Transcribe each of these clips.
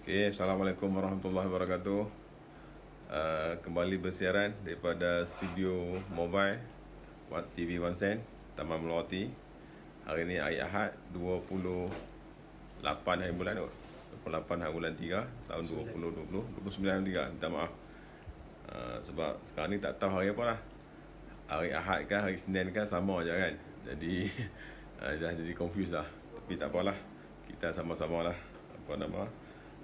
Okay, Assalamualaikum warahmatullahi wabarakatuh. Kembali bersiaran daripada studio mobile TV One Sen, Taman Melawati. Hari ini hari Ahad 28 hari bulan 28 hari bulan 3 tahun 2020 29 hari 3. Minta maaf. Sebab sekarang ni tak tahu hari apa lah. Hari Ahad kan, hari Senin kan sama je kan. Jadi dah jadi confused lah. Tapi tak apalah. Kita sama-sama lah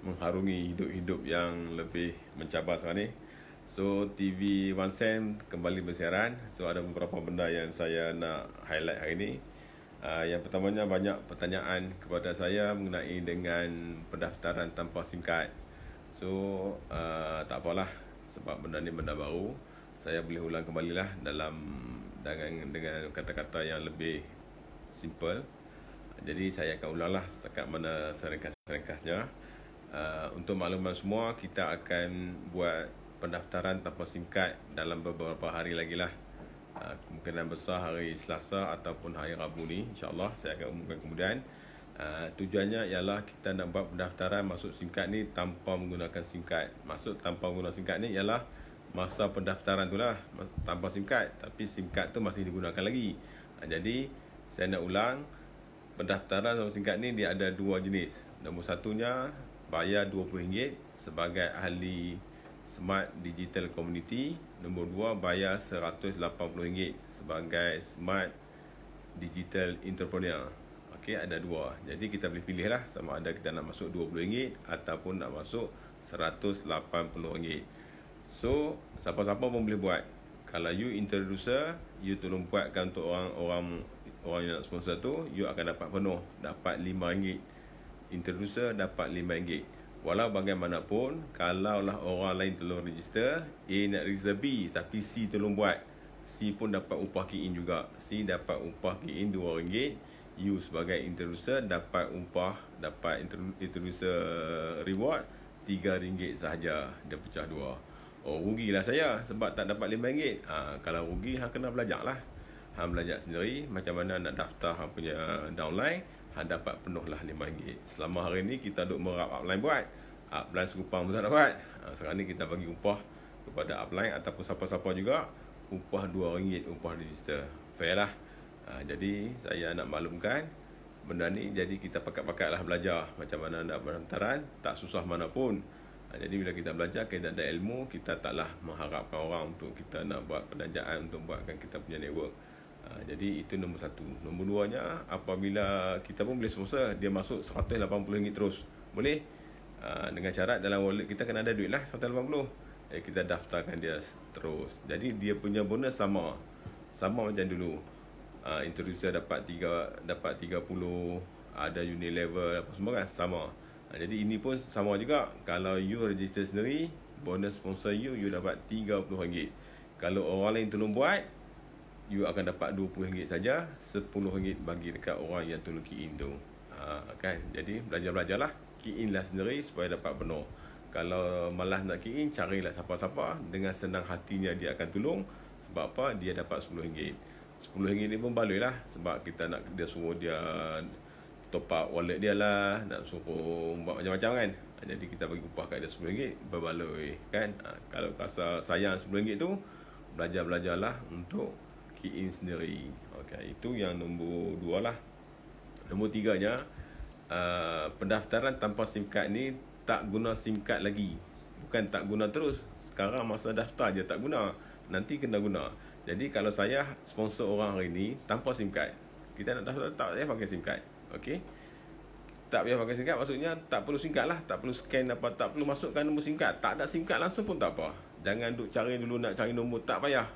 mengharungi hidup-hidup yang lebih mencabar sekarang ni. So TV One Sen kembali bersiaran. So ada beberapa benda yang saya nak highlight hari ni. Yang pertamanya, banyak pertanyaan kepada saya mengenai dengan pendaftaran tanpa SIM card. So tak apalah, sebab benda ni benda baru. Saya boleh ulang kembali lah dengan kata-kata yang lebih simple. Jadi saya akan ulang lah setakat mana seringkasnya. Untuk makluman semua, kita akan buat pendaftaran tanpa SIM card dalam beberapa hari lagi lah. Kemungkinan besar hari Selasa ataupun hari Rabu ni, insyaAllah saya akan umumkan kemudian. Tujuannya ialah kita nak buat pendaftaran masuk SIM card ni tanpa menggunakan SIM card. Maksud tanpa menggunakan SIM card ni ialah masa pendaftaran tu lah tanpa SIM card, tapi SIM card tu masih digunakan lagi. Jadi saya nak ulang, pendaftaran tanpa SIM card ni dia ada dua jenis. Nombor satunya bayar RM20 sebagai ahli Smart Digital Community. Nombor 2 bayar RM180 sebagai Smart Digital Entrepreneur. Okey, ada dua. Jadi kita boleh pilih lah sama ada kita nak masuk RM20 ataupun nak masuk RM180. So siapa-siapa pun boleh buat. Kalau you introducer, you tolong buatkan untuk orang yang nak sponsor tu, you akan dapat penuh, dapat RM5. Introducer dapat RM5. Walau bagaimanapun, kalaulah orang lain tolong register, A nak register B, tapi C tolong buat, C pun dapat upah key-in juga. C dapat upah key-in RM2. You sebagai introducer dapat upah, dapat introducer reward RM3 sahaja. Dia pecah dua. Oh, rugilah saya sebab tak dapat RM5. Kalau rugi, hang kena belajar lah. Hang belajar sendiri macam mana nak daftar hang punya downline. Hang dapat penuh lah RM5. Selama hari ni kita duk merap upline buat. Upline serupang pun tak dapat. Sekarang ni kita bagi upah kepada upline ataupun siapa-siapa juga. Upah RM2 upah register. Fair lah. Jadi saya nak maklumkan benda ni, jadi kita pakat-pakat lah belajar macam mana nak pendaftaran. Tak susah mana pun. Jadi bila kita belajar, kita ada ilmu, kita taklah mengharapkan orang untuk kita nak buat perniagaan, untuk buatkan kita punya network. Jadi itu nombor satu. Nombor duanya, apabila kita pun boleh sponsor, dia masuk RM180 terus. Boleh? Dengan syarat dalam wallet kita kena ada duit lah RM180. Jadi kita daftarkan dia terus. Jadi dia punya bonus sama macam dulu. Introducer dapat 30, ada Unilever apa semua kan, sama. Jadi ini pun sama juga. Kalau you register sendiri, bonus sponsor you dapat RM30. Kalau orang lain tolong buat, you akan dapat RM20 saja. RM10 bagi dekat orang yang tolong key in tu. Kan? Jadi belajar-belajarlah, key in lah sendiri supaya dapat penuh. Kalau malas nak key in, carilah siapa-siapa, dengan senang hatinya dia akan tolong. Sebab apa? Dia dapat RM10. RM10 ni pun baloi lah, sebab kita nak dia suruh dia top up wallet dia lah, nak suruh buat macam-macam kan. Jadi kita bagi upah kat dia RM10, berbaloi kan. Kalau rasa sayang RM10 tu, belajar-belajarlah untuk key in sendiri. Okay, itu yang nombor 2 lah. Nombor 3-nya, pendaftaran tanpa SIM card ni tak guna SIM card lagi. Bukan tak guna terus, sekarang masa daftar je tak guna, nanti kena guna. Jadi kalau saya sponsor orang hari ni tanpa SIM card, kita nak daftar tak payah pakai SIM card. Okey, tak payah pakai SIM card, maksudnya tak perlu SIM card lah, tak perlu scan apa, tak perlu masukkan nombor SIM card. Tak ada SIM card langsung pun tak apa. Jangan duk cari dulu, nak cari nombor, tak payah.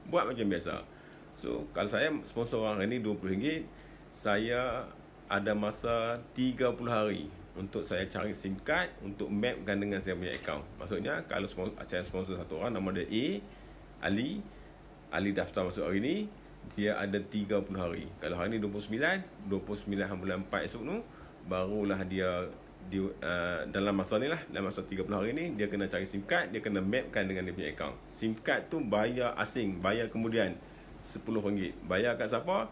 Buat macam biasa. So kalau saya sponsor orang hari ni RM20, saya ada masa 30 hari untuk saya cari SIM card, untuk mapkan dengan saya punya account. Maksudnya kalau saya sponsor satu orang, nama dia A, Ali daftar masuk hari ni, dia ada 30 hari. Kalau hari ni 29 bulan 4 esok tu, barulah dia dalam masa ni lah, dalam masa 30 hari ni, dia kena cari SIM card, dia kena mapkan dengan dia punya account. SIM card tu bayar asing, bayar kemudian RM10. Bayar kat siapa?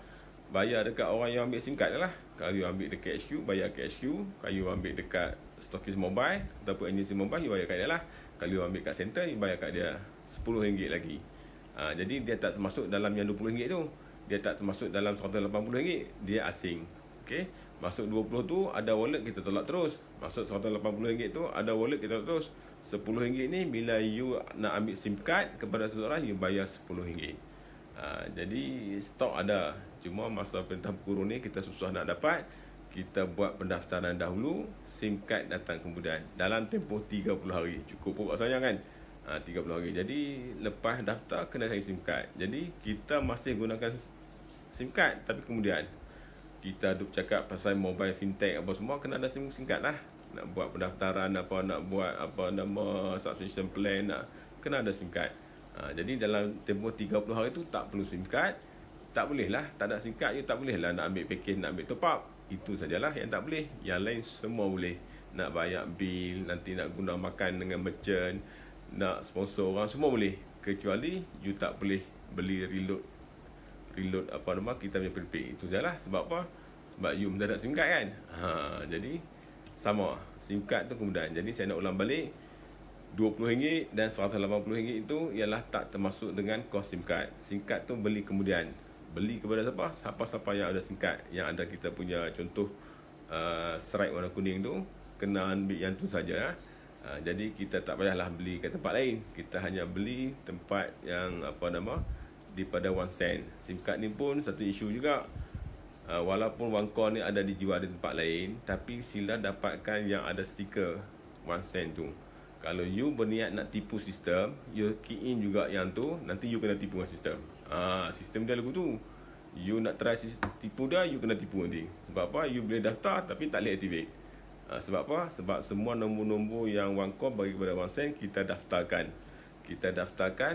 bayar dekat orang yang ambil SIM card lah. Kalau you ambil dekat HQ, bayar ke HQ. Kalau you ambil dekat stokis mobile ataupun agensi mobile, you bayar kat dia lah. Kalau you ambil kat center, you bayar kat dia RM10 lagi. Jadi dia tak termasuk dalam yang RM20 tu. Dia tak termasuk dalam RM180. Dia asing. Okay. Masuk 20 tu ada wallet, kita tolak terus. Masuk RM180 tu ada wallet, kita tolak terus. RM10 ni bila you nak ambil SIM card kepada seseorang, you bayar RM10. Jadi stok ada. Cuma masa perintah kurun ni kita susah nak dapat. Kita buat pendaftaran dahulu, SIM card datang kemudian dalam tempoh 30 hari. Cukup pun rasanya kan. 30 hari. Jadi lepas daftar kena cari SIM card. Jadi kita masih gunakan SIM card, tapi kemudian kita duk cakap pasal mobile fintech apa semua, kena ada SIM card lah. Nak buat pendaftaran apa, nak buat apa nama subscription plan, kena ada SIM card. Jadi dalam tempoh 30 hari tu tak perlu SIM card. Tak boleh lah, tak ada SIM card, you tak boleh lah nak ambil package, nak ambil top up. Itu sajalah yang tak boleh. Yang lain semua boleh. Nak bayar bil, nanti nak guna makan dengan merchant, nak sponsor orang, semua boleh. Kecuali you tak boleh beli reload apa nama kita punya prepaid. Itu sajalah. Sebab apa? Sebab you tak ada SIM card kan. Jadi sama SIM card tu kemudian. Jadi saya nak ulang balik, RM20 dan RM180 itu ialah tak termasuk dengan kos SIM card. SIM card tu beli kemudian. Beli kepada siapa? Siapa-siapa yang ada SIM card, yang ada kita punya contoh stripe warna kuning tu, kena ambil yang tu saja. Jadi kita tak payahlah beli ke tempat lain. Kita hanya beli tempat yang apa nama daripada 1 sen. SIM card ni pun satu isu juga. Walaupun OneCall ni ada dijual di tempat lain, tapi sila dapatkan yang ada stiker 1 sen tu. Kalau you berniat nak tipu sistem, you key in juga yang tu, nanti you kena tipu dengan sistem. Sistem dia lagu tu. You nak try tipu dia, you kena tipu nanti. Sebab apa? You boleh daftar tapi tak boleh activate. Sebab apa? Sebab semua nombor-nombor yang OneCall bagi kepada 1 sen, kita daftarkan.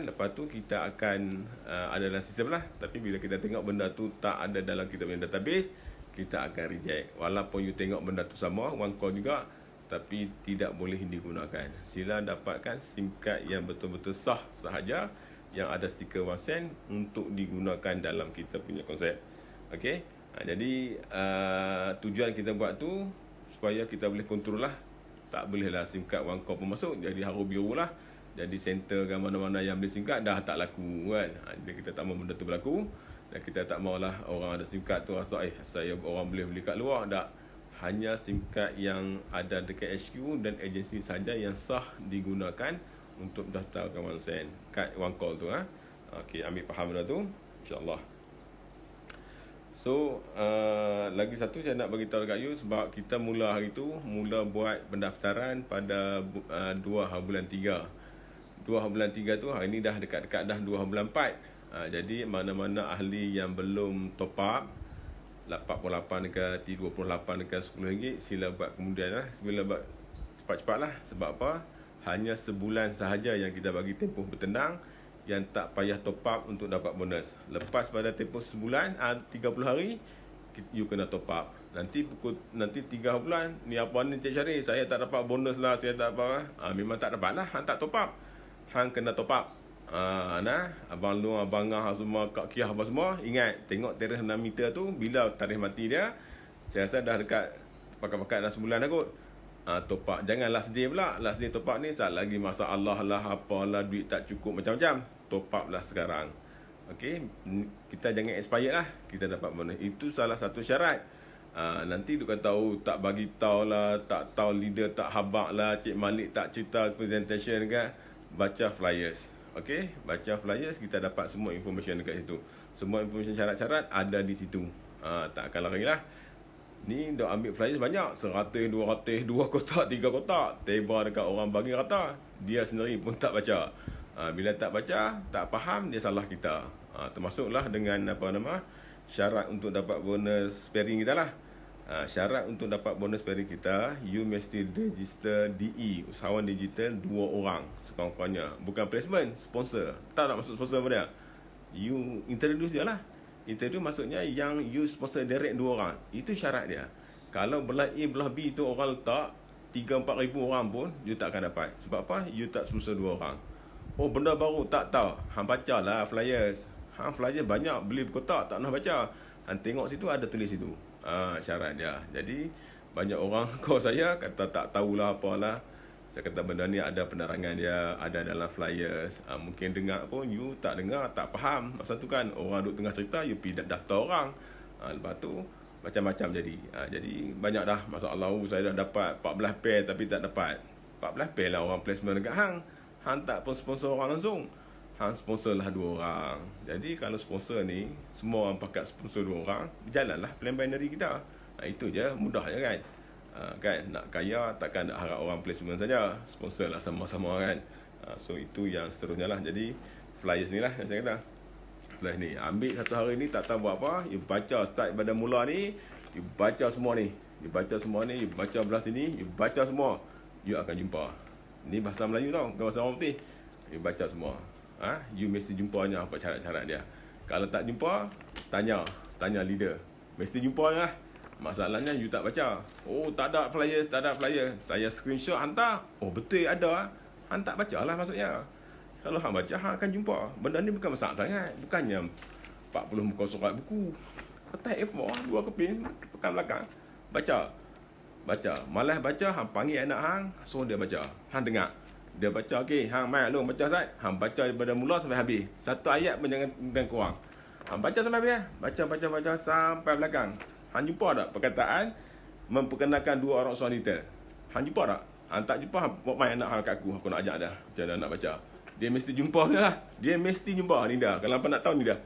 Lepas tu kita akan ada dalam sistem lah. Tapi bila kita tengok benda tu tak ada dalam kita punya database, kita akan reject. Walaupun you tengok benda tu sama, OneCall juga, tapi tidak boleh digunakan. Sila dapatkan SIM card yang betul-betul sah sahaja, yang ada stiker 1 sen untuk digunakan dalam kita punya konsep. Okey. Jadi tujuan kita buat tu supaya kita boleh kontrol lah. Tak bolehlah SIM card OneCall pun masuk, jadi haru biru lah. Jadi center ke mana-mana yang beli SIM card dah tak laku kan. Jadi kita tak mahu benda tu berlaku. Dan kita tak maulah orang ada SIM card tu rasa saya orang boleh beli kat luar. Tak. Hanya SIM card yang ada dekat HQ dan agensi saja yang sah digunakan untuk daftarkan 1 sen. Kad OneCall tu. Okey, ambil faham dah tu. InsyaAllah. So, lagi satu saya nak bagi tahu dekat you, sebab kita mula hari tu, mula buat pendaftaran pada 2 bulan 3. 2 bulan 3 tu, hari ni dah dekat-dekat dah 2 bulan 4. Jadi, mana-mana ahli yang belum top up, 88 ke 28 ke RM10, sila buat kemudian lah. Sila buat cepat-cepat lah. Sebab apa? Hanya sebulan sahaja yang kita bagi tempoh bertendang, yang tak payah top up untuk dapat bonus. Lepas pada tempoh sebulan, 30 hari, you kena top up. Nanti 3 bulan, ni apa ni cari, saya tak dapat bonus lah, saya tak apa. Memang tak dapat lah, hang tak top up. Hang kena top up. Abang Long, Abang Ngah semua, Kak Kiah apa semua, ingat tengok tarikh 6 meter tu, bila tarikh mati dia, saya rasa dah dekat pakat-pakat dah sebulan dah kot. Top up, jangan last day pula. Last day top up ni saat lagi masalah lah, apalah, duit tak cukup macam-macam. Top up lah sekarang. Okey, kita jangan expired lah, kita dapat bonus. Itu salah satu syarat. Nanti dia kata tak bagi tahu lah, tak tahu leader tak habaq lah, Cik Malik tak cerita presentation kan. Baca flyers. Okey, baca flyers, kita dapat semua information dekat situ. Semua information syarat-syarat ada di situ. Tak kalah lagi lah. Ni dah ambil flyers banyak, 100, 200, 2 kotak, 3 kotak. Teba dekat orang bagi rata, dia sendiri pun tak baca. Bila tak baca, tak faham, dia salah kita. Termasuklah dengan apa nama, syarat untuk dapat bonus pairing kita lah. Syarat untuk dapat bonus pairing kita, you mesti register DE, usahawan digital 2 orang sekurang-kurangnya. Bukan placement, sponsor. Tak nak masuk sponsor pada dia. You introduce dia lah. Introduce maksudnya yang you sponsor direct 2 orang. Itu syarat dia. Kalau belah A, belah B tu orang letak 3-4 ribu orang pun, you tak akan dapat. Sebab apa? You tak sponsor 2 orang. Oh, benda baru tak tahu. Hang baca lah flyers. Hang flyer banyak, beli berkotak, tak nak baca. hang tengok situ ada tulis situ. Syarat dia. Jadi banyak orang call saya kata tak tahulah apalah. Saya kata benda ni ada penerangan dia, ada dalam flyers. Mungkin dengar pun you tak dengar, tak faham. Masa tu kan orang duk tengah cerita, you pergi daftar orang. Lepas tu macam-macam jadi. Jadi banyak dah masalah. Saya dah dapat 14 pair tapi tak dapat. 14 pair lah orang placement dekat hang. Hang tak pun sponsor orang langsung. Hang sponsor lah 2 orang. Jadi kalau sponsor ni, semua orang pakat sponsor 2 orang, jalanlah plan binary kita. Itu je, mudah je kan. Kan nak kaya takkan nak harap orang placement saja, sponsor lah sama-sama kan. So itu yang seterusnya lah. Jadi flyers ni lah yang saya kata. Flyers ni ambil satu hari ni tak tahu buat apa, you baca start pada mula ni, you baca semua ni, you baca semua ni, you baca belah sini, you baca semua, you akan jumpa. Ni bahasa Melayu tau, bukan bahasa orang putih. You baca semua. You mesti jumpanya apa syarat-syarat dia. Kalau tak jumpa, tanya leader. Mesti jumpa lah. Masalahnya you tak baca. Oh, tak ada flyer, tak ada flyer. Saya screenshot hantar. Oh, betul ada. Hang tak baca lah maksudnya. Kalau hang baca, hang akan jumpa. Benda ni bukan masalah sangat. Bukannya 40 muka surat buku. Petai A4, 2 keping, pekan belakang. Baca. Malas baca, hang panggil anak hang, suruh dia baca. Hang dengar. Dia baca, okey, hang mai long baca Ustaz. Hang baca daripada mula sampai habis. Satu ayat pun jangan kurang. Hang baca sampai habis. Baca sampai belakang. Hang jumpa tak perkataan memperkenalkan 2 orang wanita? Hang jumpa tak? Hang tak jumpa, hang buat main anak hang kat aku nak ajak dah. Macam mana nak baca? Dia mesti jumpa ke lah. Dia mesti jumpa ni dah. Kalau apa nak tahu ni dah.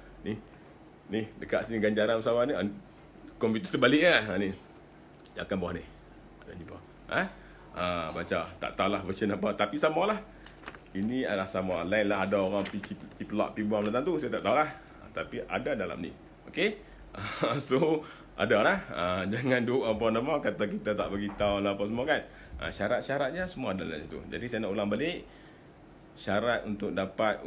Ni dekat sini ganjaran usahawan ni. Komputer terbalik lah. Ni. Akan bawah ni. Akan jumpa. Baca. Tak tahulah version apa. Tapi samalah. Ini adalah sama. Lain lah ada orang pergi pelak, pergi buang dalam tu. Saya tak tahulah. Tapi ada dalam ni. Okay? So, ada lah. Jangan duk apa nama kata kita tak beritahu lah apa semua kan. Syarat-syaratnya semua ada dalam situ. Jadi saya nak ulang balik. Syarat untuk dapat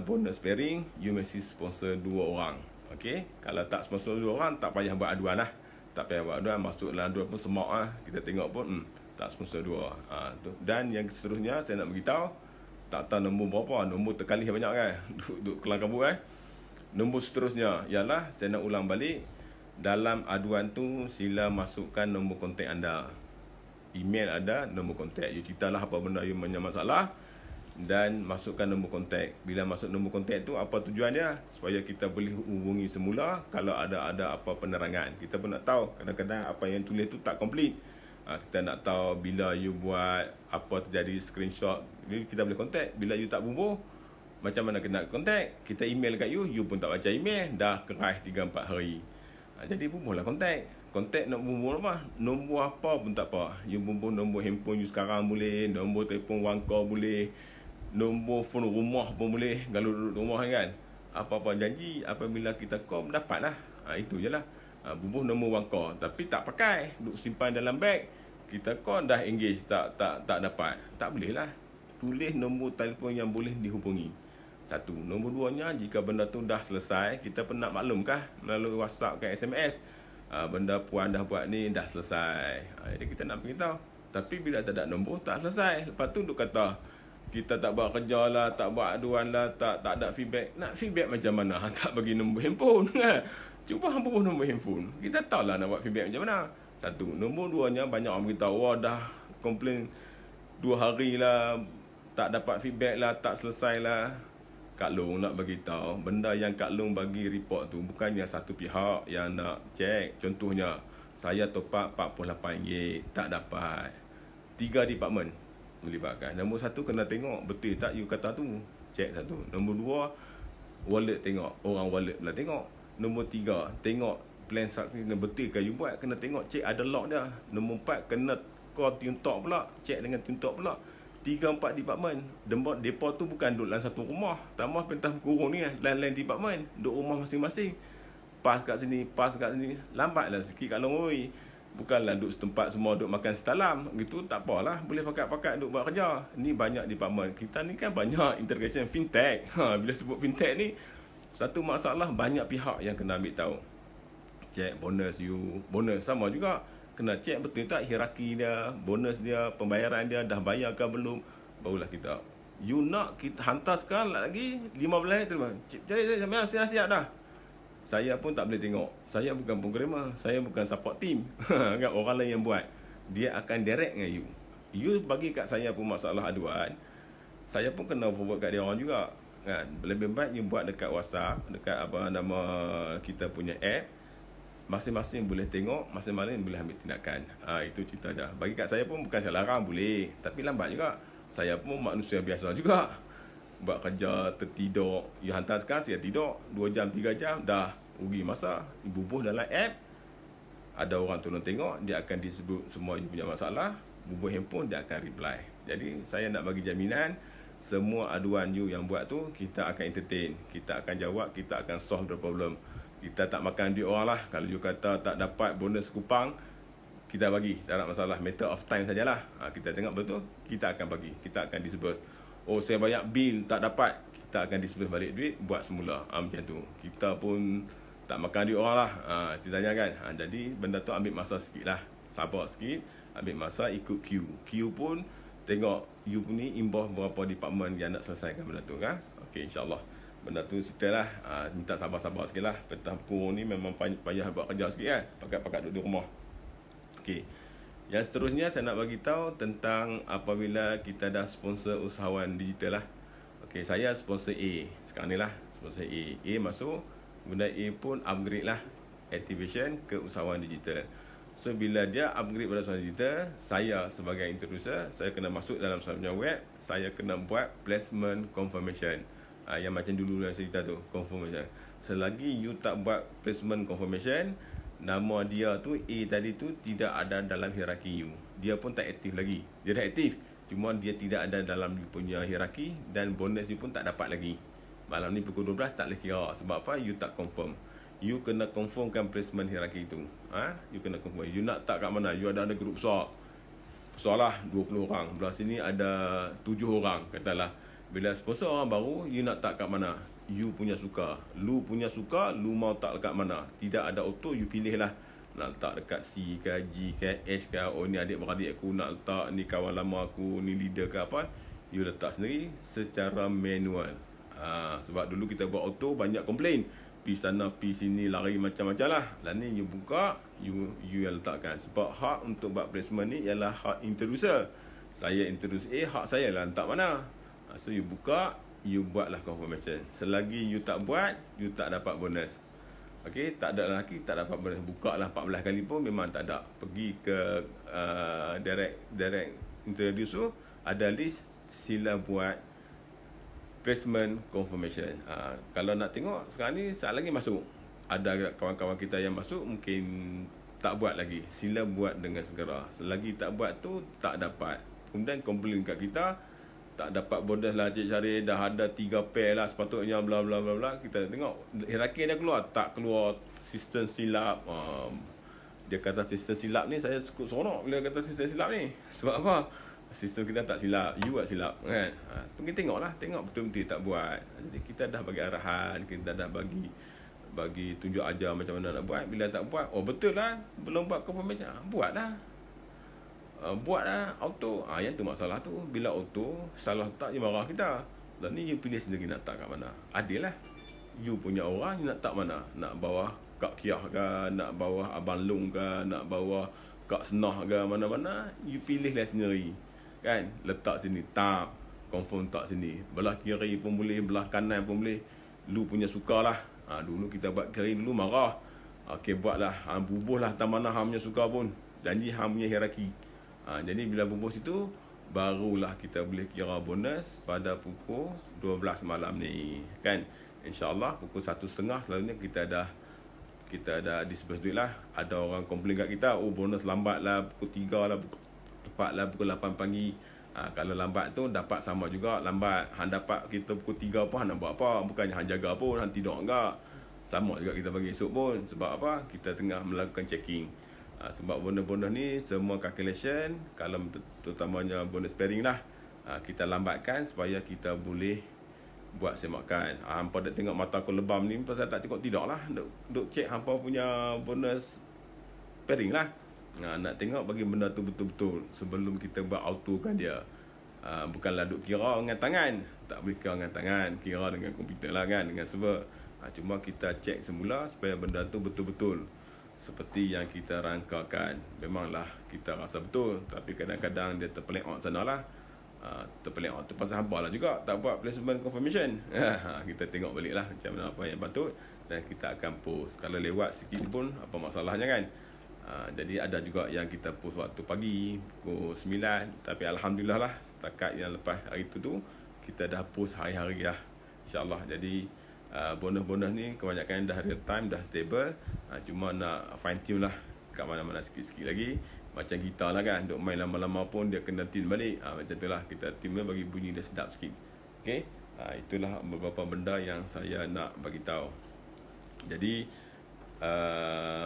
bonus pairing, you mesti sponsor 2 orang. Okay? Kalau tak sponsor 2 orang, tak payah buat aduan lah. Tak payah buat aduan. Masuk dalam aduan pun semak lah. Kita tengok pun, tak sponsor 2. Dan yang seterusnya, saya nak beritahu. Tak tahu nombor berapa. Nombor terkali banyak kan. Duk kelang kabut kan. Nombor seterusnya ialah, saya nak ulang balik. Dalam aduan tu, sila masukkan nombor kontak anda. Email ada, nombor kontak. You ceritalah apa benda you punya masalah. Dan masukkan nombor kontak. Bila masuk nombor kontak tu, apa tujuan dia? Supaya kita boleh hubungi semula kalau ada apa penerangan. Kita pun nak tahu kadang-kadang apa yang tulis tu tak complete. Kita nak tahu bila you buat apa terjadi screenshot, kita boleh kontak. Bila you tak bubuh, macam mana kena kontak? Kita email kat you pun tak baca email, dah keras 3-4 hari. Jadi bubuhlah kontak. Kontak nak bubuh apa? Nombor apa pun tak apa. You bubuh nombor handphone you sekarang boleh, nombor telefon wangkau boleh, nombor phone rumah pun boleh. Kalau duduk rumah kan, apa-apa janji apabila kita call dapatlah. Itu je lah. Bubuh nombor wangkau tapi tak pakai, duk simpan dalam beg. Kita call dah engage, tak dapat. Tak boleh lah. Tulis nombor telefon yang boleh dihubungi. 1. Nombor 2-nya, jika benda tu dah selesai, kita pun nak maklumkah melalui WhatsApp ke SMS. Benda puan dah buat ni dah selesai. Jadi kita nak beritahu. Tapi bila tak ada nombor, tak selesai. Lepas tu duk kata kita tak buat kerja lah, tak buat aduan lah, tak ada feedback. Nak feedback macam mana? Tak bagi nombor handphone. Cuba hang bubuh nombor handphone. Kita tahulah nak buat feedback macam mana. 1. Nombor 2-nya, banyak orang beritahu, dah komplain 2 hari lah, tak dapat feedback lah, tak selesai lah. Kak Long nak bagi tahu, benda yang Kak Long bagi report tu bukannya satu pihak yang nak cek. Contohnya, saya top up RM48, tak dapat. 3 department melibatkan. Nombor 1 kena tengok betul tak you kata tu. Cek 1. Nombor 2, wallet tengok. Orang wallet pula tengok. Nombor 3, tengok plan subscription betul ke you buat. Kena tengok, cek ada lock dia. Nombor 4, kena call Tuntok pula. Cek dengan Tuntok pula. 3-4 department. Depa tu bukan duduk dalam satu rumah. Tambah pentas kurung ni lain-lain department. Duduk rumah masing-masing. Pas kat sini, lambatlah sikit kalau oi. Bukanlah duduk setempat semua duduk makan setalam. Gitu tak apalah. Boleh pakat-pakat duduk buat kerja. Ni banyak department. Kita ni kan banyak integration fintech. Bila sebut fintech ni, satu masalah banyak pihak yang kena ambil tahu. Cek bonus you. Bonus sama juga. Kena cek betul tak hierarki dia, bonus dia, pembayaran dia dah bayar ke belum. Barulah kita. You nak kita hantar sekarang lagi 15 hari tu. Jadi saya siap dah. saya pun tak boleh tengok. Saya bukan programmer, saya bukan support team. Kan orang lain yang buat. Dia akan direct dengan you. You bagi kat saya pun masalah aduan, saya pun kena forward kat dia orang juga. Kan? Lebih baik you buat dekat WhatsApp, dekat apa nama kita punya app. Masing-masing boleh tengok, masing-masing boleh ambil tindakan. Itu cerita dah. Bagi kat saya pun bukan saya larang, boleh. Tapi lambat juga. Saya pun manusia biasa juga. Buat kerja, tertidur. You hantar sekarang, saya tidur 2 jam, 3 jam, dah rugi masa. Bubuh dalam app. Ada orang tolong tengok, dia akan disebut semua you punya masalah. Bubuh handphone, dia akan reply. Jadi, saya nak bagi jaminan, semua aduan you yang buat tu, kita akan entertain. Kita akan jawab, kita akan solve the problem. Kita tak makan duit orang lah. Kalau you kata tak dapat bonus kupang, kita bagi. Tak ada masalah. Matter of time sajalah. Kita tengok betul, kita akan bagi. Kita akan disburse. Oh, saya bayar bil, tak dapat. Kita akan disburse balik duit, buat semula. Macam tu. Kita pun tak makan duit orang lah. Ceritanya kan. Jadi, benda tu ambil masa sikit lah. Sabar sikit. Ambil masa, ikut queue. Queue pun, tengok you ni imbas berapa department yang nak selesaikan benda tu kan. Okey, insyaAllah. Benda tu cerita lah. Minta sabar-sabar sikit lah. Petang ni memang payah buat kerja sikit kan. Pakat-pakat duduk di rumah. Okey. Yang seterusnya saya nak bagi tahu tentang apabila kita dah sponsor usahawan digital lah. Okey, saya sponsor A. Sekarang ni lah. Sponsor A. A masuk. Benda A pun upgrade lah. Activation ke usahawan digital. So, bila dia upgrade pada usahawan digital, saya sebagai introducer, saya kena masuk dalam saya punya web. Saya kena buat placement confirmation. Yang macam dulu yang cerita tu, confirmation. Selagi you tak buat placement confirmation, nama dia tu A tadi tu tidak ada dalam hierarki you. Dia pun tak aktif lagi. Dia dah aktif, cuma dia tidak ada dalam you punya hierarki dan bonus you pun tak dapat lagi. Malam ni pukul 12 tak boleh kira. Sebab apa? You tak confirm. You kena confirmkan placement hierarki tu. You kena confirm. You nak tak kat mana? You ada grup besar. Besar lah 20 orang. Belah sini ada 7 orang katalah. Bila sponsor orang baru, you nak tak kat mana? You punya suka. Lu punya suka, lu mau tak kat mana? Tidak ada auto, you pilih lah. Nak letak dekat C ke, G ke, H ke. Oh, ni adik-beradik aku nak letak. Ni kawan lama aku, ni leader ke apa. You letak sendiri secara manual. Sebab dulu kita buat auto, banyak komplain. Pi sana, pi sini, lari macam-macam lah. Dan ni you buka, you yang letakkan. Sebab hak untuk buat placement ni ialah hak introducer. Saya introduce A, hak saya lah letak mana. So, you buka, you buatlah confirmation. Selagi you tak buat, you tak dapat bonus. Okey, tak ada lelaki, tak dapat bonus. Buka lah 14 kali pun memang tak ada. Pergi ke direct introduce tu, ada list, sila buat placement confirmation. Kalau nak tengok, sekarang ni saat lagi masuk. Ada kawan-kawan kita yang masuk, mungkin tak buat lagi. Sila buat dengan segera. Selagi tak buat tu, tak dapat. Kemudian komplain kat kita, tak dapat bonus lah Cik Syarif, dah ada 3 pair lah sepatutnya bla bla bla bla. Kita tengok hierarki dia keluar, tak keluar sistem silap. Dia kata sistem silap ni, saya cukup seronok bila kata sistem silap ni. Sebab apa? Sistem kita tak silap, you buat silap kan. Pergi tengoklah, tengok betul-betul tak buat. Jadi kita dah bagi arahan, kita dah bagi tunjuk ajar macam mana nak buat. Bila tak buat, oh betul lah, belum buat confirmation, buatlah. Buatlah auto. Yang tu masalah tu. Bila auto, salah tak je marah kita. Dan ni you pilih sendiri nak tak kat mana. Adil lah. You punya orang, you nak tak mana. Nak bawah Kak Kiah ke, nak bawah Abang Long ke, nak bawah Kak Senah ke, mana-mana. You pilih lah sendiri. Kan? Letak sini. Tak. Confirm tak sini. Belah kiri pun boleh, belah kanan pun boleh. Lu punya suka lah. Dulu kita buat kiri dulu marah. Okey, buatlah. Bubuh lah tak mana hang punya suka pun. Janji hang punya hierarki. Jadi bila bubuh situ, barulah kita boleh kira bonus pada pukul 12 malam ni. Kan? InsyaAllah pukul 1.30 selalunya kita dah disburse duit lah. Ada orang komplain kat kita, oh bonus lambat lah, pukul 3 lah, pukul 4 lah, pukul 8 pagi. Kalau lambat tu dapat sama juga lambat. Hang dapat kita pukul 3 pun hang nak buat apa? Bukannya hang jaga pun, hang tidur enggak. Sama juga kita bagi esok pun. Sebab apa? Kita tengah melakukan checking. Sebab bonus-bonus ni semua calculation, kalau terutamanya bonus pairing lah, kita lambatkan supaya kita boleh buat semakan. Hampa dah tengok mata aku lebam ni pasal tak cukup tidur lah. Duk check hampa punya bonus pairing lah. Nak tengok bagi benda tu betul-betul sebelum kita buat auto kan dia. Bukanlah duk kira dengan tangan. Tak boleh kira dengan tangan, kira dengan komputer lah kan, dengan server. Cuma kita cek semula supaya benda tu betul-betul seperti yang kita rangkakan. Memanglah kita rasa betul, tapi kadang-kadang dia terpelengok sana lah. Terpelengok tu pasal hampa lah juga tak buat placement confirmation. Kita tengok balik lah macam mana apa yang patut, dan kita akan post. Kalau lewat sikit pun apa masalahnya kan. Jadi ada juga yang kita post waktu pagi pukul 9, tapi Alhamdulillah lah setakat yang lepas hari tu kita dah post hari-hari lah, InsyaAllah. Jadi bonus-bonus ni kebanyakan dah real time, dah stable. Cuma nak fine tune lah kat mana-mana sikit-sikit lagi. Macam gitar lah kan, duk main lama-lama pun dia kena tune balik. Macam tu lah, kita tune bagi bunyi dia sedap sikit. Okay, itulah beberapa benda yang saya nak bagi tahu. Jadi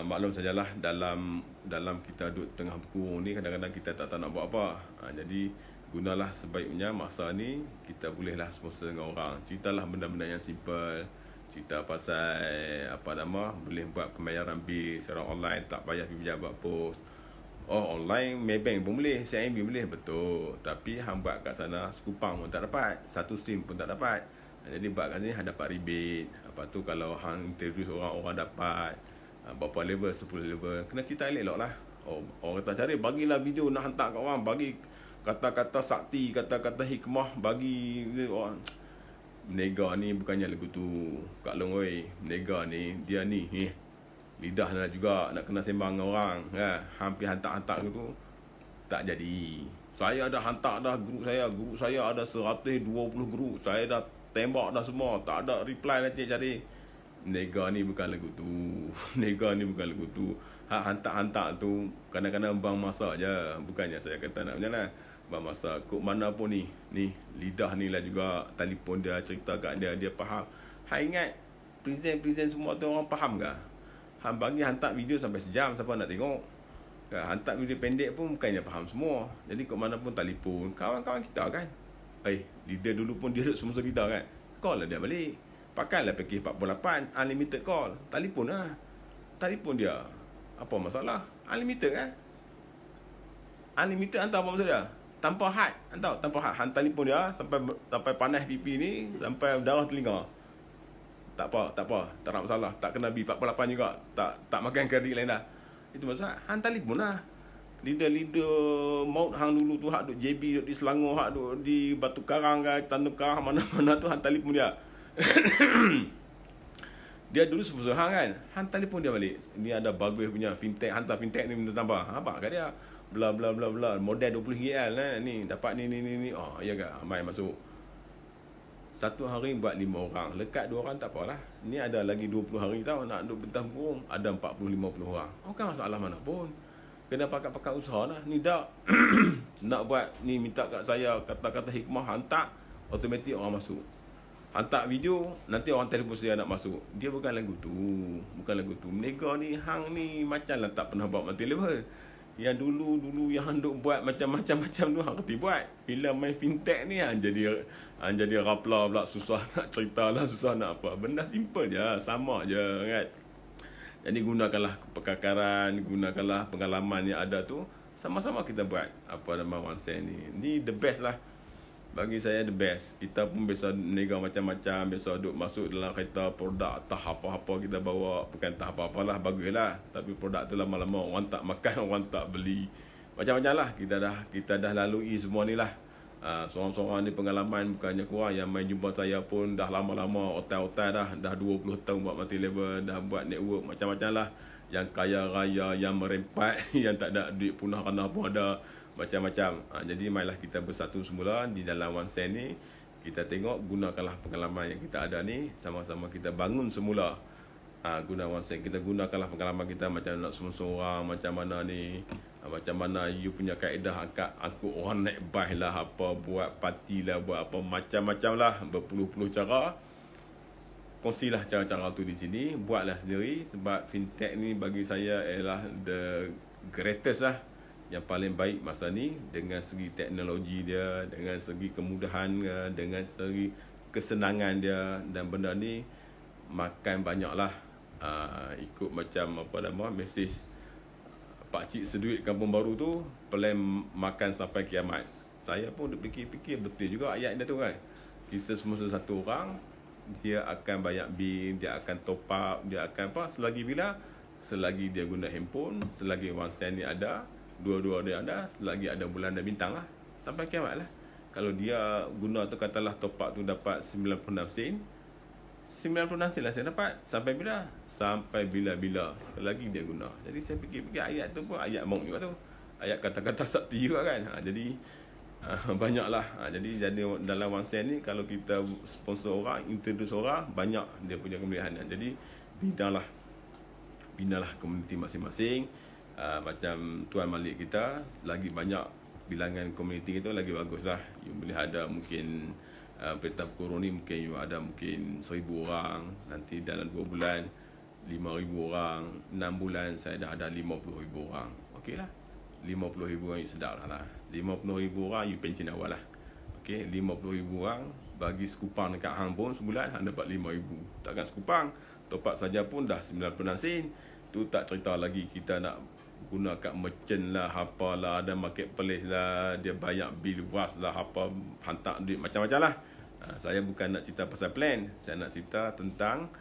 maklum sajalah, dalam kita duduk tengah berkurung ni, kadang-kadang kita tak tahu nak buat apa. Jadi gunalah sebaiknya masa ni kita bolehlah sponsor dengan orang. Ceritalah benda-benda yang simple. Cerita pasal boleh buat pembayaran bil secara online, tak payah pergi pejabat pos. Online Maybank pun boleh, CIMB boleh, betul. Tapi hang buat kat sana sekupang pun tak dapat, satu SIM pun tak dapat. Jadi buat kat sini hang dapat rebate. Lepas tu kalau hang introduce orang dapat berapa level, 10 level. Kena cerita elok lah. Orang kata cari, bagilah video nak hantar kat orang, bagi kata-kata sakti, kata-kata hikmah, bagi orang. Menega ni bukannya lagu tu Kak Long, oi. Menega ni dia ni lidah nak juga nak kena sembang dengan orang, hampir hantar-hantar gitu tak jadi. Saya dah hantar dah, guru saya ada 120 guru, saya dah tembak dah semua, tak ada reply nanti cari. Nega ni bukan lagu tu. Nega ni bukan lagu tu. Hantar-hantar tu kadang-kadang bang masa je, bukannya saya kata nak macam mana. Bang masa kok mana pun ni lidah ni lah juga, telefon dia, cerita kat dia faham. Ingat present semua tu orang faham ke? Bagi hantar video sampai sejam, siapa nak tengok? Hantar video pendek pun bukannya faham semua. Jadi kat mana pun telefon kawan-kawan kita kan. Leader dulu pun dia duduk semua kita kan. Call lah dia balik. Pakailah package 48 unlimited call. Telefon lah. Telefon dia. Apa masalah? Unlimited kan? Unlimited hantar apa maksud dia? Tanpa had. Hantar tanpa had. Hantar telefon dia sampai panas pipi ni, sampai darah telinga. Tak apa, tak nak masalah. Tak kena B48 juga. Tak makan kredit lain dah. Itu masalah. Hang telefon lah. Leader maut hang dulu tu, hak duk JB, duk di Selangor, hak duk di Batu Karang ke, Tanjung Karang, mana-mana tu hang telefon dia. Dia dulu sponsor hang kan. Hang telefon dia balik. Ni ada bagus punya fintech, hantar fintech ni minta tambah. Apa kat dia? Bla bla bla bla. Modal RM20 ni. Dapat ni. Ya ke? Mai masuk. Satu hari buat 5 orang. Lekat 2 orang tak apalah. Ni ada lagi 20 hari tau nak duduk bentang burung. Ada 40-50 orang. Bukan masalah mana pun. Kena pakai usaha lah. Ni dak. Nak buat ni minta kat saya kata-kata hikmah, hantar. Automatik orang masuk. Hantar video, nanti orang telefon saya nak masuk. Dia bukan lagu tu. Menega ni, hang ni macam lah tak pernah buat mati level. Yang dulu yang hang duk buat macam-macam tu hang kerti buat. Bila main fintech ni hang jadi rapla pula, susah nak cerita lah, susah nak apa. Benda simple je, sama je kan. Jadi gunakanlah perkakaran, gunakanlah pengalaman yang ada tu, sama-sama kita buat OneSend ni. Ni the best lah. Bagi saya the best. Kita pun biasa menega macam-macam, biasa duk masuk dalam kereta produk entah apa-apa kita bawa, bukan entah apa-apalah, baguslah. Tapi produk tu lama-lama orang tak makan, orang tak beli. Macam-macam lah kita dah lalui semua ni lah. Seorang-seorang ni pengalaman bukannya kurang. Yang main jumpa saya pun dah lama-lama, otai-otai dah 20 tahun buat multi level, dah buat network macam-macam lah. Yang kaya raya, yang merempat, yang tak ada duit punah kerana pun ada. Macam-macam. Jadi marilah kita bersatu semula di dalam OneSend ni. Kita tengok, gunakanlah pengalaman yang kita ada ni, sama-sama kita bangun semula. Guna OneSend. Kita gunakanlah pengalaman kita macam nak sponsor orang, macam mana ni, macam mana you punya kaedah angkut orang naik bas lah, apa buat parti lah, buat apa macam-macam lah, berpuluh-puluh cara. Kongsilah cara-cara tu di sini, buatlah sendiri, sebab fintech ni bagi saya ialah the greatest lah, yang paling baik masa ni, dengan segi teknologi dia, dengan segi kemudahan dia, dengan segi kesenangan dia. Dan benda ni makan banyak lah. Ikut macam mesej pakcik seduit kampung baru tu, plan makan sampai kiamat. Saya pun fikir-fikir betul juga ayat dia tu kan. Kita semua satu orang, dia akan bayar bil, dia akan top up, dia akan apa, selagi dia guna handphone, selagi wang sen ni ada, dua-dua dia ada, selagi ada bulan dan bintang lah, sampai kiamat lah. Kalau dia guna tu, katalah top up tu dapat 96 sen, 96 sen lah saya dapat. Sampai bila? Sampai bila-bila, selagi dia guna. Jadi saya fikir-fikir ayat tu pun ayat maut juga tu, ayat kata-kata sakti juga kan. Jadi banyaklah. Jadi dalam wang sen ni, kalau kita sponsor orang, introduce orang, banyak dia punya kemuliaan. Jadi binalah komuniti masing-masing. Macam Tuan Malik kita, lagi banyak bilangan komuniti itu lagi bagus lah. You boleh ada mungkin Perintah Kurun ni mungkin you ada mungkin 1,000 orang. Nanti dalam 2 bulan 5,000 orang. 6 bulan saya dah ada 50,000 orang. Okey lah, 50,000 orang you sedar lah. 50,000 orang you pencen awal lah. Okey, 50,000 orang bagi sekupang dekat hang pun sebulan hang dapat 5,000. Takkan sekupang, top up saja pun dah 96 sen. Tu tak cerita lagi kita nak guna kat merchant lah, apalah, ada marketplace lah, dia bayar bil was lah, apa, hantar duit macam-macam lah. Saya bukan nak cerita pasal plan, saya nak cerita tentang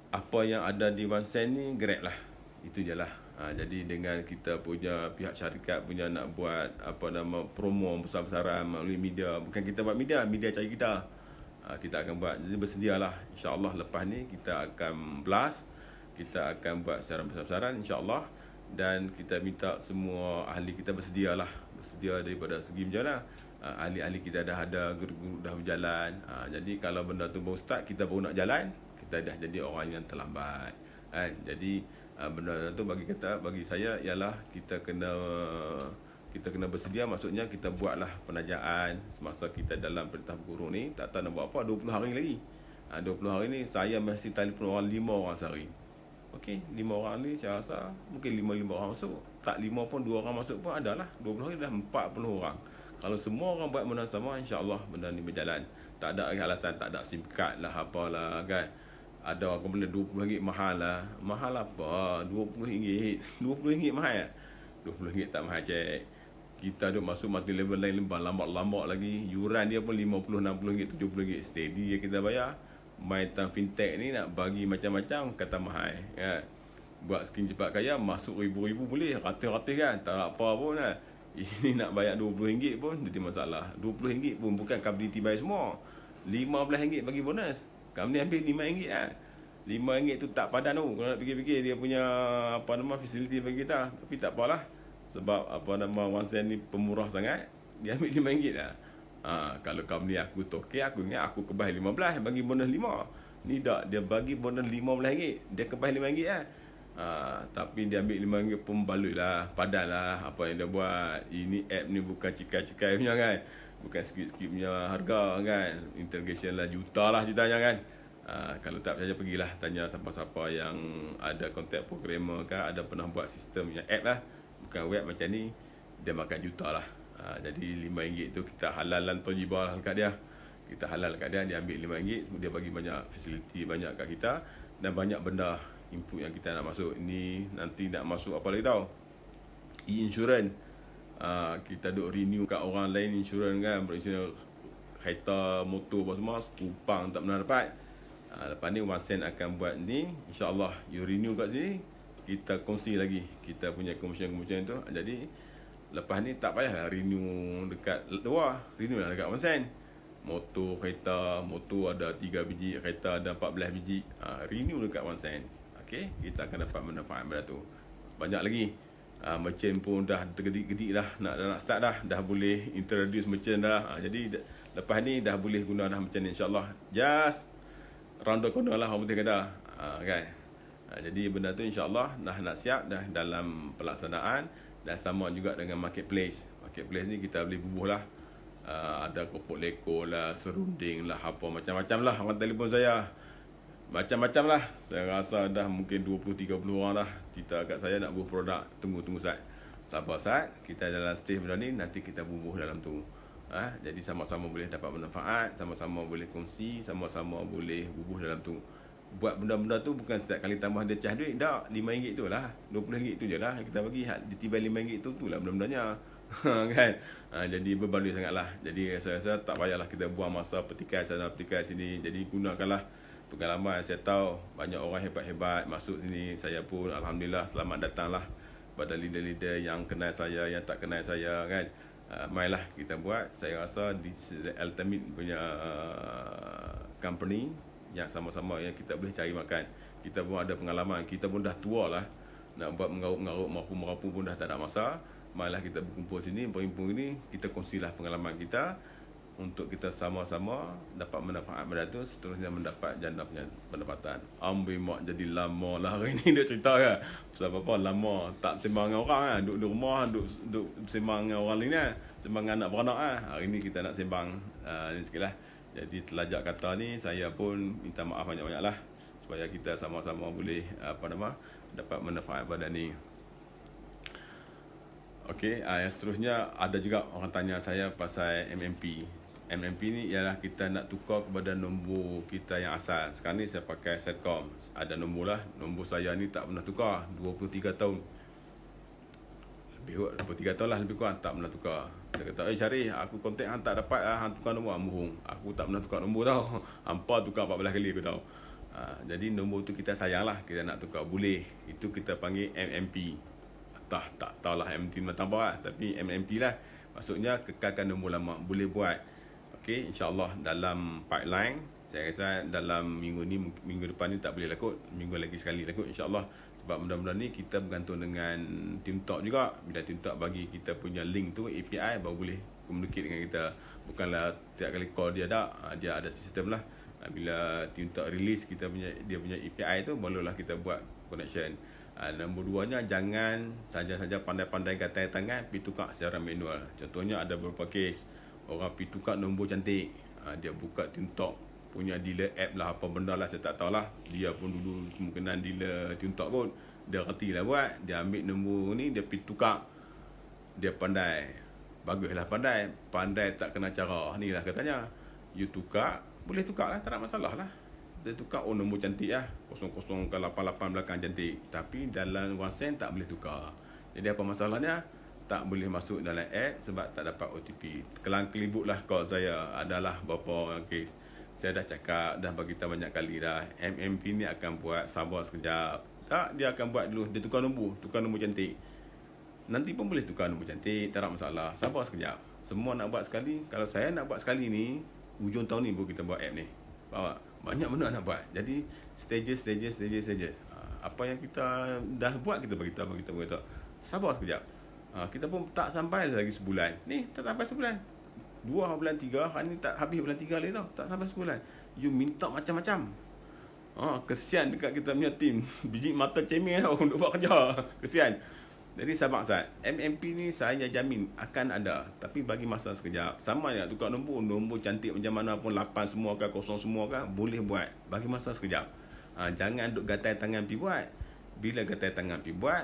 apa yang ada di wang sen ni, Grab lah. Itu je lah. Jadi dengan kita punya pihak syarikat punya nak buat promo besar-besaran melalui media. Bukan kita buat media cari kita. Kita akan buat. Jadi bersedialah. InsyaAllah lepas ni kita akan blast. Kita akan buat secara besar-besaran insyaAllah. Dan kita minta semua ahli kita bersedialah. Bersedia daripada segi macam mana. Ahli-ahli kita dah ada, guru-guru dah berjalan. Jadi kalau benda tu baru start, kita baru nak jalan, kita dah jadi orang yang terlambat. Jadi benda tu bagi saya ialah kita kena bersedia. Maksudnya kita buatlah penajaan semasa kita dalam Perintah Guru ni. Tak tahu nak buat apa, 20 hari lagi. 20 hari ni saya masih telefon orang 5 orang sehari. Okey, 5 orang ni saya rasa mungkin 5 orang masuk. Tak 5 pun 2 orang masuk pun ada lah. 20 hari dah 40 orang. Kalau semua orang buat benda sama, insya-Allah benda ni berjalan. Tak ada alasan, tak ada SIM card lah, apalah kan. Ada orang benda RM20 mahal lah. Mahal apa? RM20. RM20 mahal. RM20 tak mahal, cek. Kita duk masuk mati level lain lambat lagi. Yuran dia pun RM50, RM60, RM70. Steady je kita bayar. Main time fintech ni nak bagi macam-macam kata mahal kan. Buat skim cepat kaya masuk ribu-ribu boleh, ratus-ratus kan, tak apa pun kan. Ini nak bayar RM20 pun jadi masalah. RM20 pun bukan community bayar semua. RM15 bagi bonus. Kami ambil RM5 kan. RM5 tu tak padan tu. Kalau nak fikir-fikir dia punya facility bagi kita. Tapi tak apalah. Sebab wang sen ni pemurah sangat. Dia ambil RM5 lah. Kalau company aku tokek, aku ingat aku kebah 15 bagi bonus 5. Ni tak, dia bagi bonus RM15. Dia kebah RM5 lah. Tapi dia ambil RM5 pun baloi lah, padan lah apa yang dia buat. Ini app ni bukan cikai-cikai punya kan. Bukan sikit-sikit punya harga kan. Integration lah juta lah ceritanya kan. Kalau tak percaya pergilah tanya siapa-siapa yang ada kontak programmer kan, ada pernah buat sistem yang app lah, bukan web macam ni. Dia makan juta lah. Jadi RM5 tu kita halalan tojibah lah kat dia. Kita halal kat dia, dia ambil RM5. Dia bagi banyak facility, banyak kat kita. Dan banyak benda input yang kita nak masuk. Ni nanti nak masuk apa lagi tau, e-insurance. Kita duk renew kat orang lain insurans kan, berinsurans kereta, motor apa semua, kupang tak pernah dapat. Lepas ni wang sen akan buat ni, insyaAllah you renew kat sini, kita kongsi lagi kita punya commission tu. Jadi lepas ni tak payah renew dekat luar, renew lah dekat wang sen. Motor, kereta, motor ada 3 biji, kereta ada 14 biji, renew dekat wang sen. Okay, kita akan dapat manfaat benda tu. Banyak lagi. Merchant pun dah tergedik-gedik dah, nak start dah boleh introduce merchant dah. Jadi lepas ni dah boleh guna dah merchant ni, insyaAllah. Just round the corner lah orang putih kata, kan. Jadi benda tu insyaAllah dah nak siap dah dalam pelaksanaan. Dan sama juga dengan marketplace. Marketplace ni kita boleh bubuh lah. Ada kopok leko lah, serunding lah, apa macam-macam lah. Orang telefon saya macam-macam lah. Saya rasa dah mungkin 20-30 orang dah cerita kat saya nak bubuh produk. Tunggu saat. Sabar saat kita dalam stage benda ni, nanti kita bubuh dalam tu. Jadi sama-sama boleh dapat manfaat, sama-sama boleh kongsi, sama-sama boleh bubuh dalam tu. Buat benda-benda tu bukan setiap kali tambah dia cah duit. Tak, RM5 tu lah, RM20 tu je lah kita bagi. Ditibai RM5 tu lah benda-bendanya. kan. Jadi berbaloi sangatlah. Jadi saya rasa tak payahlah kita buang masa petikai sana petikai sini. Jadi gunakanlah pengalaman. Saya tahu banyak orang hebat-hebat masuk sini. Saya pun alhamdulillah selamat datanglah pada leader-leader yang kenal saya, yang tak kenal saya kan. Mainlah kita buat. Saya rasa di Ultimate punya company yang sama-sama yang kita boleh cari makan. Kita pun ada pengalaman, kita pun dah tua lah. Nak buat mengarut-mengarut, merapu-merapu pun dah tak ada masa. Marilah kita berkumpul sini, berhimpun ini, kita kongsilah pengalaman kita untuk kita sama-sama dapat manfaat benda tu, seterusnya mendapat janda punya pendapatan. Ambil mak jadi lama lah hari ni dia cerita kan. Pasal apa lama tak sembang dengan orang kan, duduk di rumah, duduk sembang dengan orang lain kan, sembang dengan anak beranak kan. Hari ni kita nak sembang ni sikitlah. Jadi telajak kata ni saya pun minta maaf banyak-banyak lah supaya kita sama-sama boleh dapat manfaat pada ni. Okey, yang seterusnya ada juga orang tanya saya pasal MMP. MMP ni ialah kita nak tukar kepada nombor kita yang asal. Sekarang ni saya pakai Setcom. Ada nombor lah. Nombor saya ni tak pernah tukar. 23 tahun. Lebih 23 tahun lah lebih kurang tak pernah tukar. Saya kata, Syarif, aku kontak hang tak dapat hang tukar nombor. Mohong. Aku tak pernah tukar nombor tau. Hampa tukar 14 kali aku tahu. Jadi nombor tu kita sayang lah. Kita nak tukar. Boleh. Itu kita panggil MMP. Tak tahulah MMP macam apa lah. Tapi MMP lah. Maksudnya kekalkan nombor lama. Boleh buat. Okey, insyaAllah dalam pipeline. Saya rasa dalam minggu ni, minggu depan ni tak boleh lah kot. Minggu lagi sekali lah kot insyaAllah. Sebab benda-benda ni kita bergantung dengan TeamTalk juga. Bila TeamTalk bagi kita punya link tu, API, baru boleh communicate dengan kita. Bukanlah tiap kali call dia dia ada sistem lah. Bila TeamTalk release dia punya API tu, barulah kita buat connection. Nombor 2-nya, jangan saja-saja pandai-pandai gatai tangan pergi tukar secara manual. Contohnya ada beberapa kes orang pergi tukar nombor cantik. Dia buka TeamTalk punya dealer app lah, apa benda lah saya tak tahulah. Dia pun dulu kemungkinan dealer TeamTalk pun. Dia reti lah buat. Dia ambil nombor ni, dia pergi tukar. Dia pandai. Baguslah pandai. Pandai tak kena cara. Ni lah katanya. You tukar, boleh tukar lah, tak ada masalah lah. Dia tukar, nombor cantik lah, 00 ke 88 belakang cantik. Tapi dalam OneSend tak boleh tukar. Jadi apa masalahnya? Tak boleh masuk dalam app sebab tak dapat OTP. Kelang-kelibut lah call saya. Adalah beberapa kes. Saya dah cakap, dah bagi tahu banyak kali dah. MMP ni akan buat, sabar sekejap. Tak, dia akan buat dulu. Dia tukar nombor cantik. Nanti pun boleh tukar nombor cantik, tak ada masalah. Sabar sekejap. Semua nak buat sekali. Kalau saya nak buat sekali ni, hujung tahun ni baru kita buat app ni. Faham tak? Banyak benda nak buat. Jadi stages. Apa yang kita dah buat kita beritahu. Sabar sekejap. Kita pun tak sampai lagi sebulan. Ni tak sampai sebulan. 2 bulan 3, hari ni tak habis bulan 3 lagi tau. Tak sampai sebulan. You minta macam-macam. Kesian dekat kita punya team. Biji mata cemil tau untuk buat kerja. Kesian. Jadi sabar Ustaz. MMP ni saya jamin akan ada. Tapi bagi masa sekejap. Sama nak tukar nombor. Nombor cantik macam mana pun, 8 semua ke, 0 semua ke, boleh buat. Bagi masa sekejap. Jangan duk gatai tangan pergi buat. Bila gatai tangan pergi buat,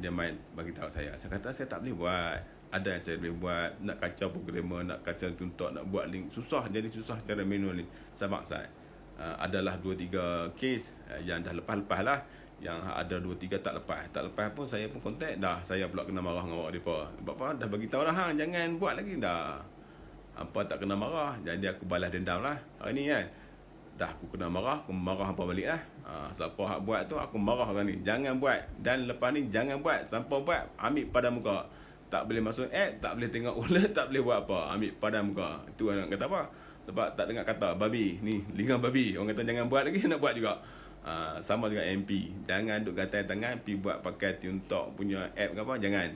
dia main bagi tahu saya. Saya kata saya tak boleh buat. Ada yang saya boleh buat. Nak kacau programmer, nak kacau TeamTalk, nak buat link. Susah. Jadi susah cara manual ni. Sabar Ustaz. Adalah 2-3 kes yang dah lepas-lepas lah. Yang ada 2-3 tak lepas. Tak lepas pun saya pun kontak. Dah saya pula kena marah dengan awak mereka. Sebab apa? Dah bagi tahu dah hang, jangan buat lagi dah. Apa tak kena marah. Jadi aku balas dendam lah. Hari ni kan. Dah aku kena marah. Aku marah apa balik lah. Siapa hak buat tu aku marah hari ni. Jangan buat. Dan lepas ni jangan buat. Sampai buat ambil pada muka. Tak boleh masuk app. Tak boleh tengok wallet. Tak boleh buat apa. Ambil pada muka. Itu orang kata apa. Sebab tak dengar kata babi. Ni lingkar babi. Orang kata jangan buat lagi. Nak buat juga. Sama dengan MP. Jangan duk gatai tangan pergi buat pakai TeamTalk punya app ke apa. Jangan.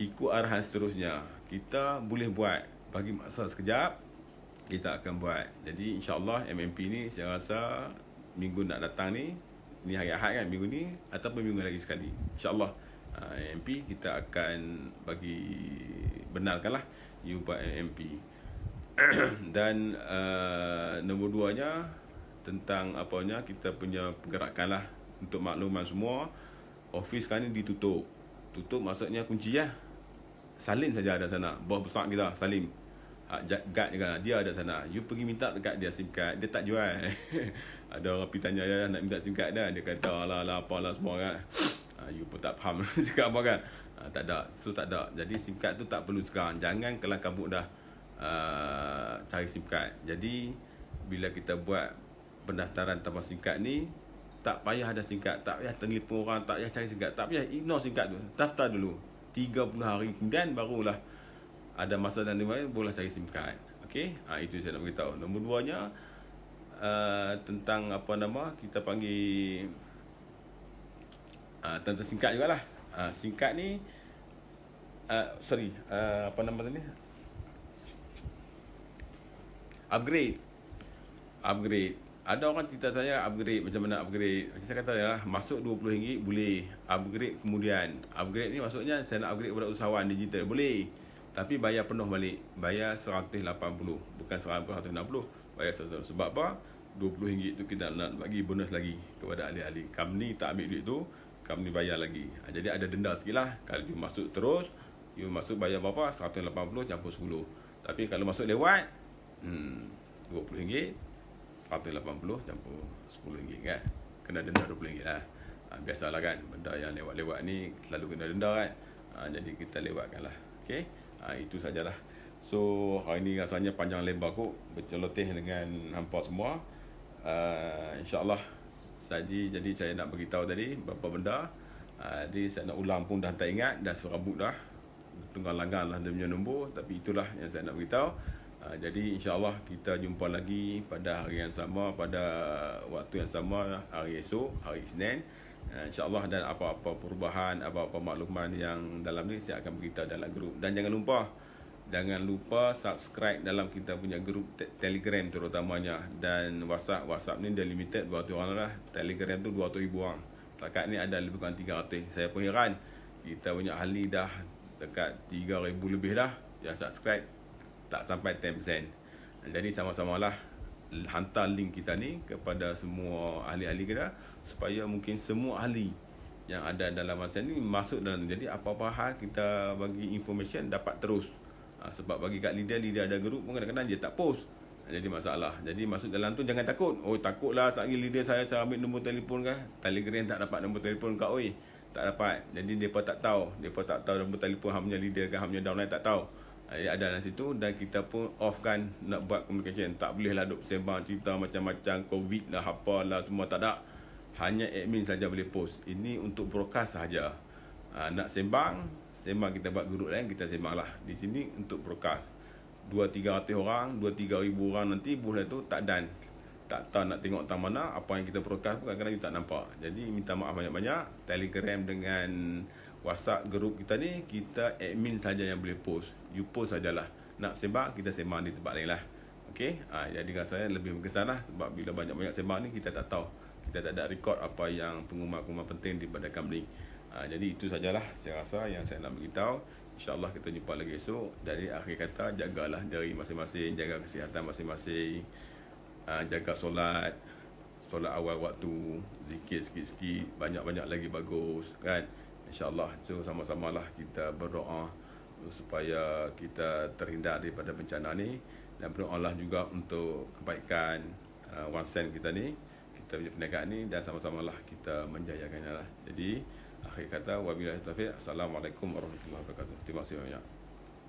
Ikut arahan seterusnya. Kita boleh buat. Bagi masa sekejap, kita akan buat. Jadi insyaAllah MMP ni saya rasa minggu nak datang ni, ni hari Ahad kan, minggu ni ataupun minggu lagi sekali, insyaAllah MMP kita akan bagi benarkan lah you buat MMP. Dan nombor 2-nya tentang apanya, kita punya pergerakan lah. Untuk makluman semua, office sekarang ni ditutup. Tutup maksudnya kunci lah. Salim saja ada sana. Bos besar kita Salim, guard juga dia ada sana. You pergi minta dekat dia SIM card. Dia tak jual. Ada orang pergi tanya dia nak minta SIM card dah. Dia kata alah apalah semua kan. You pun tak faham cakap apa kan. Tak ada. So tak ada. Jadi SIM card tu tak perlu sekarang. Jangan kalau kamu dah cari SIM card. Jadi bila kita buat pendaftaran tambah SIM card ni, tak payah ada SIM card, tak payah telefon orang, tak payah cari SIM card, tak payah ignore SIM card tu. Daftar dulu. 30 hari kemudian barulah ada masa dan lain boleh cari SIM card. Okey, itu saya nak beritahu. Nombor duanya, tentang apa nama, kita panggil tentang SIM card jugalah. SIM card ni apa nama tadi? Upgrade. Ada orang cerita saya upgrade, macam mana upgrade. Saya kata ya, masuk RM20 boleh. Upgrade kemudian. Upgrade ni maksudnya saya nak upgrade kepada usahawan digital. Boleh. Tapi bayar penuh balik. Bayar 180. Bukan 160. Bayar 100. Sebab apa? RM20 tu kita nak bagi bonus lagi kepada ahli-ahli. Company tak ambil duit tu, company bayar lagi. Jadi ada denda sikit lah. Kalau you masuk terus, you masuk bayar berapa? 180 campur 10. Tapi kalau masuk lewat, RM20, 180 campur RM10 kan. Kena denda RM20 lah. Biasalah kan, benda yang lewat-lewat ni selalu kena denda kan. Jadi kita lewatkan lah. Okay, itu sajalah. So hari ni rasanya panjang lebar kot, berceloteh dengan hampa semua. InsyaAllah jadi saya nak beritahu tadi beberapa benda. Jadi saya nak ulang pun dah tak ingat, dah serabut dah. Tengah langgan lah dia punya nombor. Tapi itulah yang saya nak beritahu. Jadi insyaAllah kita jumpa lagi pada hari yang sama, pada waktu yang sama, hari esok, hari Isnin. InsyaAllah, dan apa-apa perubahan, apa-apa makluman yang dalam ni saya akan beritahu dalam grup. Dan jangan lupa subscribe dalam kita punya grup Telegram terutamanya. Dan WhatsApp ni dia limited 200 orang lah. Telegram tu 200,000 orang. Setakat ni ada lebih kurang 300. Saya pun heran, kita punya ahli dah dekat 3,000 lebih dah yang subscribe, tak sampai 10%. Jadi sama-samalah hantar link kita ni kepada semua ahli-ahli kita, supaya mungkin semua ahli yang ada dalam masa ni masuk dalam. Jadi apa-apa hal kita bagi information dapat terus. Sebab bagi kat leader ada grup pun kadang-kadang dia tak post. Jadi masalah. Jadi masuk dalam tu jangan takut. Oh takutlah sekali leader saya ambil nombor telefon kan. Telegram tak dapat nombor telefon kat oi. Tak dapat. Jadi depa tak tahu. Depa tak tahu nombor telefon hang punya leader kan, hang punya downline tak tahu. Ada dalam situ, dan kita pun off kan nak buat communication. Tak boleh lah duk sembang cerita macam-macam covid lah, apalah, semua tak ada. Hanya admin saja boleh post. Ini untuk broadcast sahaja. Nak sembang kita buat grup lain, kita sembang lah. Di sini untuk broadcast 200-300 orang, 2-3 ribu orang nanti boleh tu tak dan. Tak tahu nak tengok tang mana, apa yang kita broadcast pun kadang-kadang kita tak nampak. Jadi minta maaf banyak-banyak. Telegram dengan WhatsApp grup kita ni, kita admin saja yang boleh post. You post sajalah. Nak sembang, kita sembang di tempat lain lah. Okay, jadi rasanya lebih berkesan lah. Sebab bila banyak-banyak sembang ni, kita tak tahu. Kita tak ada record apa yang pengumuman-pengumuman penting daripada company. Jadi itu sajalah saya rasa yang saya nak beritahu. InsyaAllah kita jumpa lagi esok. Dari akhir kata, jagalah diri masing-masing, jaga kesihatan masing-masing, jaga solat awal waktu, zikir sikit-sikit, banyak-banyak lagi bagus kan. InsyaAllah. So sama-samalah kita berdoa supaya kita terhindar daripada bencana ni, dan berdoalah juga untuk kebaikan OneSend kita ni, kita punya perniagaan ni, dan sama-samalah kita menjayakannya lah. Jadi akhir kata, wabillahi taufiq. Assalamualaikum warahmatullahi wabarakatuh. Terima kasih banyak.